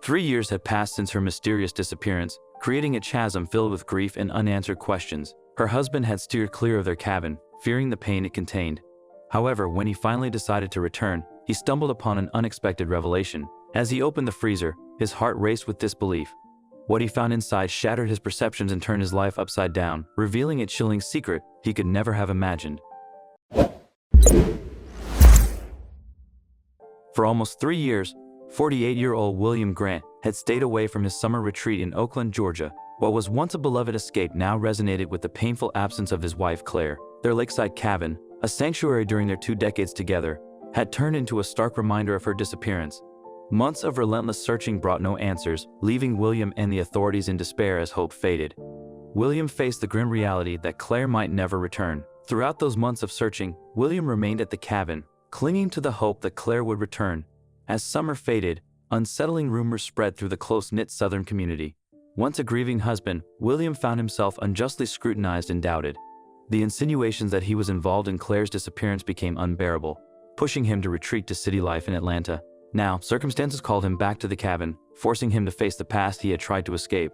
3 years had passed since her mysterious disappearance, creating a chasm filled with grief and unanswered questions. Her husband had steered clear of their cabin, fearing the pain it contained. However, when he finally decided to return, he stumbled upon an unexpected revelation. As he opened the freezer, his heart raced with disbelief. What he found inside shattered his perceptions and turned his life upside down, revealing a chilling secret he could never have imagined. For almost 3 years, 48-year-old William Grant had stayed away from his summer retreat in Oakland, Georgia. What was once a beloved escape now resonated with the painful absence of his wife Claire. Their lakeside cabin, a sanctuary during their 2 decades together, had turned into a stark reminder of her disappearance. Months of relentless searching brought no answers, leaving William and the authorities in despair as hope faded. William faced the grim reality that Claire might never return. Throughout those months of searching, William remained at the cabin, clinging to the hope that Claire would return. As summer faded, unsettling rumors spread through the close-knit southern community. Once a grieving husband, William found himself unjustly scrutinized and doubted. The insinuations that he was involved in Claire's disappearance became unbearable, pushing him to retreat to city life in Atlanta. Now, circumstances called him back to the cabin, forcing him to face the past he had tried to escape.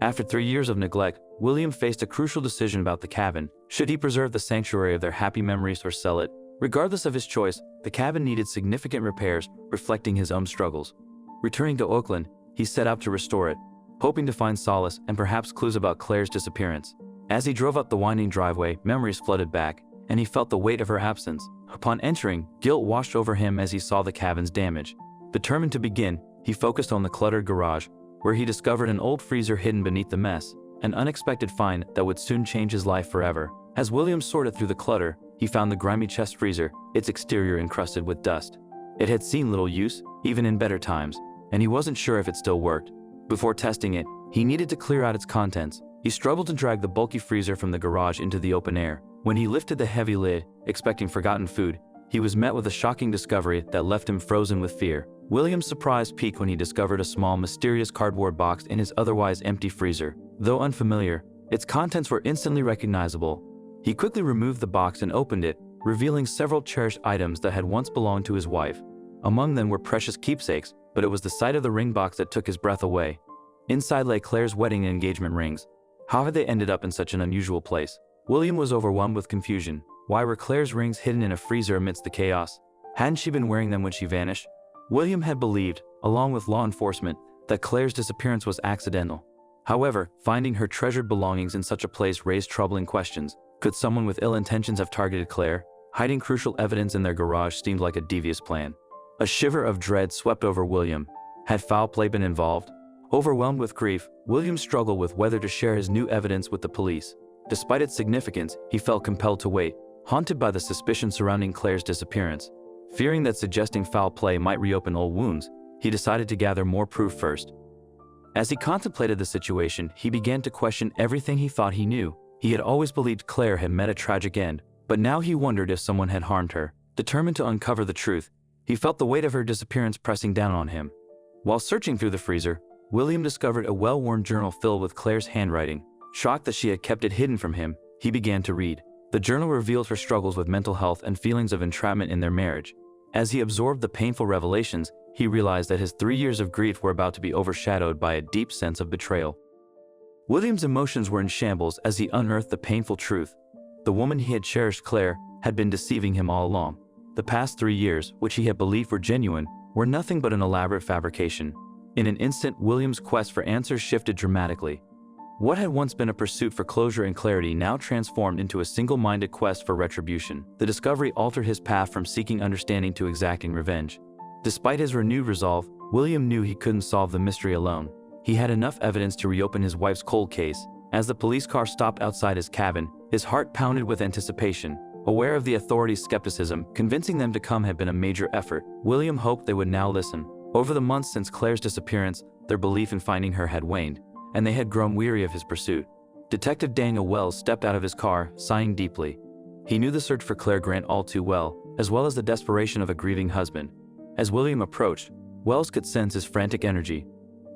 After 3 years of neglect, William faced a crucial decision about the cabin. Should he preserve the sanctuary of their happy memories or sell it? Regardless of his choice, the cabin needed significant repairs, reflecting his own struggles. Returning to Oakland, he set out to restore it, hoping to find solace and perhaps clues about Claire's disappearance. As he drove up the winding driveway, memories flooded back, and he felt the weight of her absence. Upon entering, guilt washed over him as he saw the cabin's damage. Determined to begin, he focused on the cluttered garage, where he discovered an old freezer hidden beneath the mess, an unexpected find that would soon change his life forever. As William sorted through the clutter, he found the grimy chest freezer, its exterior encrusted with dust. It had seen little use, even in better times, and he wasn't sure if it still worked. Before testing it, he needed to clear out its contents. He struggled to drag the bulky freezer from the garage into the open air. When he lifted the heavy lid, expecting forgotten food, he was met with a shocking discovery that left him frozen with fear. William's surprise peaked when he discovered a small, mysterious cardboard box in his otherwise empty freezer. Though unfamiliar, its contents were instantly recognizable. He quickly removed the box and opened it, revealing several cherished items that had once belonged to his wife. Among them were precious keepsakes, but it was the sight of the ring box that took his breath away. Inside lay Claire's wedding and engagement rings. How had they ended up in such an unusual place? William was overwhelmed with confusion. Why were Claire's rings hidden in a freezer amidst the chaos? Hadn't she been wearing them when she vanished? William had believed, along with law enforcement, that Claire's disappearance was accidental. However, finding her treasured belongings in such a place raised troubling questions. Could someone with ill intentions have targeted Claire? Hiding crucial evidence in their garage seemed like a devious plan. A shiver of dread swept over William. Had foul play been involved? Overwhelmed with grief, William struggled with whether to share his new evidence with the police. Despite its significance, he felt compelled to wait, haunted by the suspicion surrounding Claire's disappearance. Fearing that suggesting foul play might reopen old wounds, he decided to gather more proof first. As he contemplated the situation, he began to question everything he thought he knew. He had always believed Claire had met a tragic end, but now he wondered if someone had harmed her. Determined to uncover the truth, he felt the weight of her disappearance pressing down on him. While searching through the freezer, William discovered a well-worn journal filled with Claire's handwriting. Shocked that she had kept it hidden from him, he began to read. The journal revealed her struggles with mental health and feelings of entrapment in their marriage. As he absorbed the painful revelations, he realized that his 3 years of grief were about to be overshadowed by a deep sense of betrayal. William's emotions were in shambles as he unearthed the painful truth. The woman he had cherished, Claire, had been deceiving him all along. The past 3 years, which he had believed were genuine, were nothing but an elaborate fabrication. In an instant, William's quest for answers shifted dramatically. What had once been a pursuit for closure and clarity now transformed into a single-minded quest for retribution. The discovery altered his path from seeking understanding to exacting revenge. Despite his renewed resolve, William knew he couldn't solve the mystery alone. He had enough evidence to reopen his wife's cold case. As the police car stopped outside his cabin, his heart pounded with anticipation. Aware of the authorities' skepticism, convincing them to come had been a major effort. William hoped they would now listen. Over the months since Claire's disappearance, their belief in finding her had waned, and they had grown weary of his pursuit. Detective Daniel Wells stepped out of his car, sighing deeply. He knew the search for Claire Grant all too well, as well as the desperation of a grieving husband. As William approached, Wells could sense his frantic energy.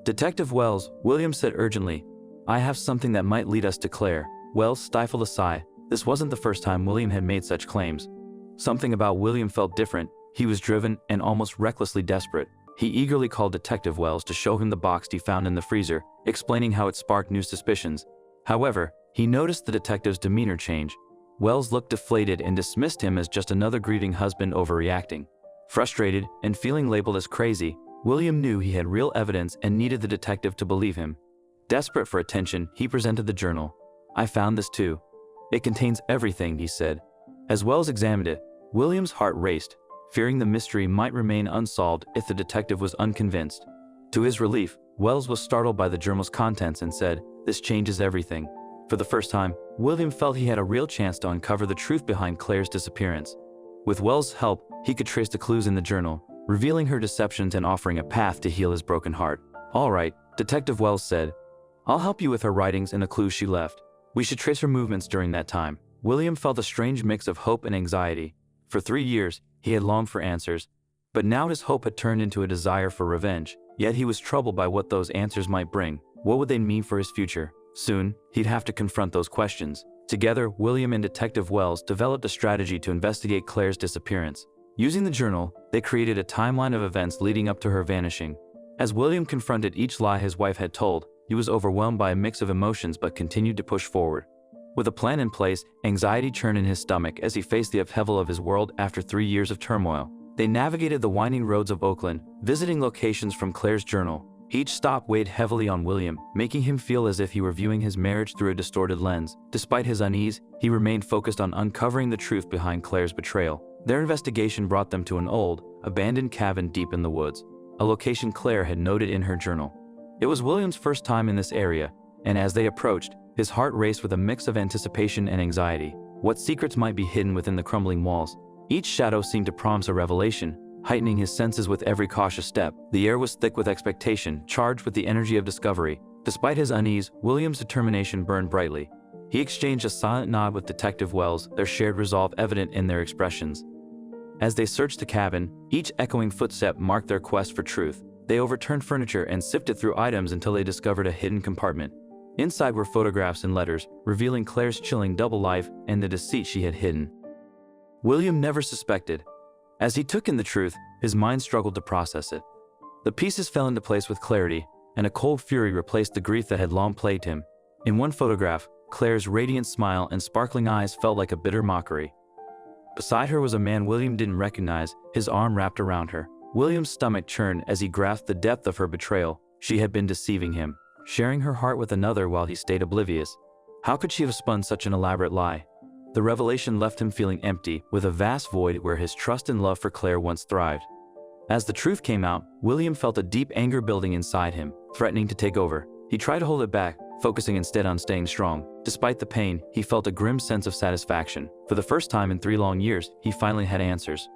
"Detective Wells," William said urgently, "I have something that might lead us to Claire." Wells stifled a sigh. This wasn't the first time William had made such claims. Something about William felt different. He was driven and almost recklessly desperate. He eagerly called Detective Wells to show him the box he found in the freezer, explaining how it sparked new suspicions. However, he noticed the detective's demeanor change. Wells looked deflated and dismissed him as just another grieving husband overreacting. Frustrated and feeling labeled as crazy, William knew he had real evidence and needed the detective to believe him. Desperate for attention, he presented the journal. "I found this too. It contains everything," he said. As Wells examined it, William's heart raced, fearing the mystery might remain unsolved if the detective was unconvinced. To his relief, Wells was startled by the journal's contents and said, "This changes everything." For the first time, William felt he had a real chance to uncover the truth behind Claire's disappearance. With Wells' help, he could trace the clues in the journal, revealing her deceptions and offering a path to heal his broken heart. "All right," Detective Wells said. "I'll help you with her writings and the clues she left. We should trace her movements during that time." William felt a strange mix of hope and anxiety. For 3 years, he had longed for answers, but now his hope had turned into a desire for revenge. Yet he was troubled by what those answers might bring. What would they mean for his future? Soon, he'd have to confront those questions. Together, William and Detective Wells developed a strategy to investigate Claire's disappearance. Using the journal, they created a timeline of events leading up to her vanishing. As William confronted each lie his wife had told, he was overwhelmed by a mix of emotions but continued to push forward. With a plan in place, anxiety churned in his stomach as he faced the upheaval of his world after 3 years of turmoil. They navigated the winding roads of Oakland, visiting locations from Claire's journal. Each stop weighed heavily on William, making him feel as if he were viewing his marriage through a distorted lens. Despite his unease, he remained focused on uncovering the truth behind Claire's betrayal. Their investigation brought them to an old, abandoned cabin deep in the woods, a location Claire had noted in her journal. It was William's first time in this area, and as they approached, his heart raced with a mix of anticipation and anxiety. What secrets might be hidden within the crumbling walls? Each shadow seemed to promise a revelation, heightening his senses with every cautious step. The air was thick with expectation, charged with the energy of discovery. Despite his unease, William's determination burned brightly. He exchanged a silent nod with Detective Wells, their shared resolve evident in their expressions. As they searched the cabin, each echoing footstep marked their quest for truth. They overturned furniture and sifted through items until they discovered a hidden compartment. Inside were photographs and letters, revealing Claire's chilling double life and the deceit she had hidden. William never suspected. As he took in the truth, his mind struggled to process it. The pieces fell into place with clarity, and a cold fury replaced the grief that had long plagued him. In one photograph, Claire's radiant smile and sparkling eyes felt like a bitter mockery. Beside her was a man William didn't recognize, his arm wrapped around her. William's stomach churned as he grasped the depth of her betrayal. She had been deceiving him, sharing her heart with another while he stayed oblivious. How could she have spun such an elaborate lie? The revelation left him feeling empty, with a vast void where his trust and love for Claire once thrived. As the truth came out, William felt a deep anger building inside him, threatening to take over. He tried to hold it back, focusing instead on staying strong. Despite the pain, he felt a grim sense of satisfaction. For the first time in 3 long years, he finally had answers.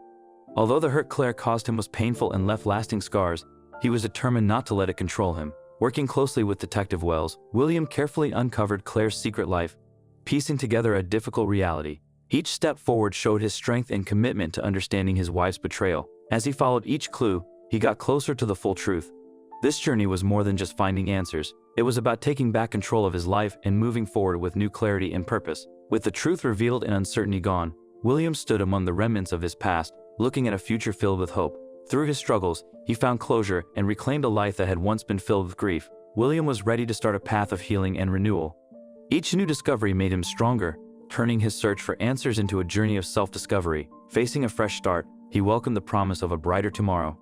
Although the hurt Claire caused him was painful and left lasting scars, he was determined not to let it control him. Working closely with Detective Wells, William carefully uncovered Claire's secret life, piecing together a difficult reality. Each step forward showed his strength and commitment to understanding his wife's betrayal. As he followed each clue, he got closer to the full truth. This journey was more than just finding answers. It was about taking back control of his life and moving forward with new clarity and purpose. With the truth revealed and uncertainty gone, William stood among the remnants of his past, looking at a future filled with hope. Through his struggles, he found closure and reclaimed a life that had once been filled with grief. William was ready to start a path of healing and renewal. Each new discovery made him stronger, turning his search for answers into a journey of self-discovery. Facing a fresh start, he welcomed the promise of a brighter tomorrow.